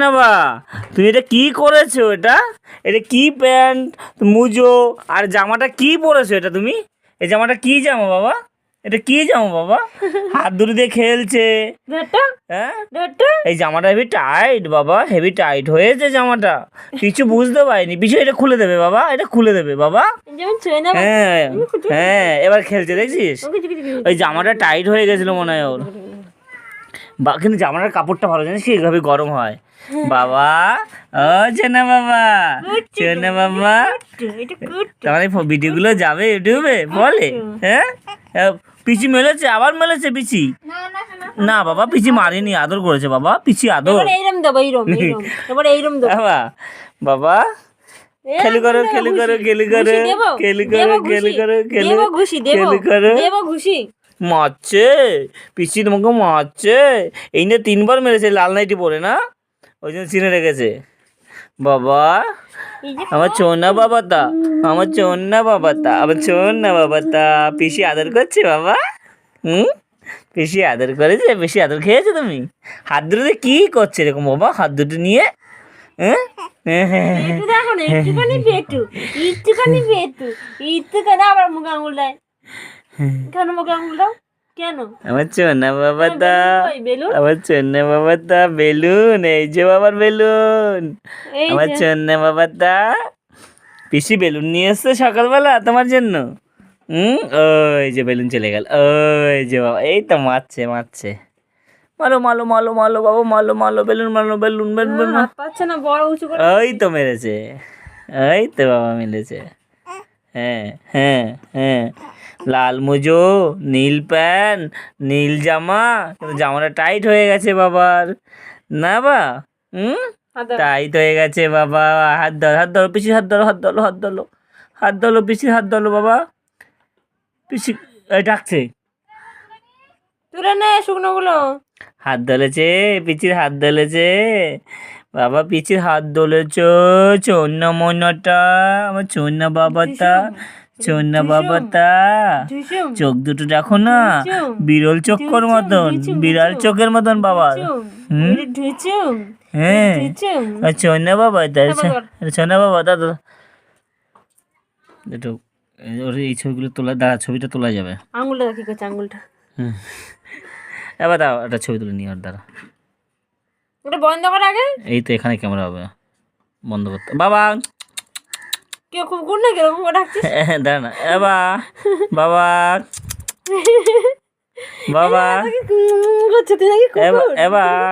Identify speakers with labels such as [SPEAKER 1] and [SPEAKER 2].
[SPEAKER 1] না বা, তুমি এটা কি করেছো? এটা এটা কি প্যান্ট মুজো আর জামাটা কি পরেছো এটা তুমি? এই জামাটা কি জামা বাবা? এটা কি জামা বাবা? হাত দুটো দিয়ে খেলছে। হ্যাঁ, এই জামাটা হেভি টাইট বাবা, হেভি টাইট হয়েছে জামাটা। কিছু বুঝতে পারিনি, পিছু এটা খুলে দেবে বাবা, এটা খুলে দেবে বাবা। হ্যাঁ হ্যাঁ, এবার খেলছে দেখছিস? ওই জামাটা টাইট হয়ে গেছিল মনে হয় ওর। কিন্তু জামাটার কাপড়টা ভালো, জানিস কি, এইভাবে গরম হয় বাবা। ও চেনা বাবা, চেনা বাবা, তোমার এই ভিডিওগুলো যাবে ইউটিউবে বলে? হ্যাঁ, পিচি মেলেছে, আবার মেলেছে পিচি। না বাবা, পিচি মারিনি, আদর করেছে বাবা, পিচি আদর। বাবা বাবা, খেলি করো খেলি করো খেলি করো খেলি করো খেলি করো খেলি করো। মারছে পিসি, তোমাকে মারছে। এই নিয়ে 3বার মেরেছে, লাল নাইটি পরে না, ওই জন্য চিনে রেখেছে বাবা। আমার চোনা বাবাটা, আমার চোনা বাবাটা, আমার চোনা বাবাটা। পিসি আদর করছে বাবা। পিসি আদর করেছে, পিসি আদর খেয়েছো তুমি? হাত দুটোতে কি করছে এরকম বাবা, হাত দুটো নিয়ে? হ্যাঁ, আমার চোনা বাবাটা, আমার চোনা বাবাটা বেলুন, এই যে বাবার বেলুন, আমার চোনা বাবাটা। পিসি বেলুন নিয়ে এসছে সকালবেলা তোমার জন্য। ওই যে বেলুন চলে গেল, ওই যে বাবা, এই তো মারছে মারছে। মালো মালো মালো মালো বাবা, মালো মালো, বেলুন মালো, বেলুন বেলুন। ওই তো মেরেছে, ওই তো বাবা মেরেছে। হ্যাঁ হ্যাঁ হ্যাঁ, লাল মুজো, নীল প্যান্ট, নীল জামা, কিন্তু জামাটা টাইট হয়ে গেছে বাবার। না বা, টাইট হয়ে গেছে বাবা। হাত ধরো, হাত ধরো পিসি, হাত ধরো, হাত ধরো, হাত ধরো, হাত ধরো পিসি, হাত ধরো বাবা। পিসি ডাকছে,
[SPEAKER 2] তুলে নে শুকনোগুলো।
[SPEAKER 1] হাত ধরেছে, পিচির হাত ধরেছে বাবা, পিচির হাত ধরেছ। চন্না মনাটা, আমার চন্না বাবাটা, চন্না বাবাটা। চোখ দুটো দেখো না, বিরল চোখের মতন, বিড়াল চোখের মতন বাবার। হ্যাঁ, চন্না বাবা, চন্না বাবা দাদা। একটু এই ছবিগুলো তোলা, দাঁড়া, ছবিটা তোলা যাবে।
[SPEAKER 2] আঙুলটা কি করছে, আঙুলটা?
[SPEAKER 1] এবার দাও একটা ছবি তুলে নিয়ে, আর দাঁড়া,
[SPEAKER 2] ওটা বন্ধ কর আগে।
[SPEAKER 1] এই তো এখানে ক্যামেরা হবে, বন্ধ করতে বাবা।
[SPEAKER 2] কেউ খুব গুণ না কিরকম ডাকছিস?
[SPEAKER 1] দাঁড়া না, বাবা বাবা বাবা,
[SPEAKER 2] করছে তুই নাকি কুকুর?
[SPEAKER 1] এবার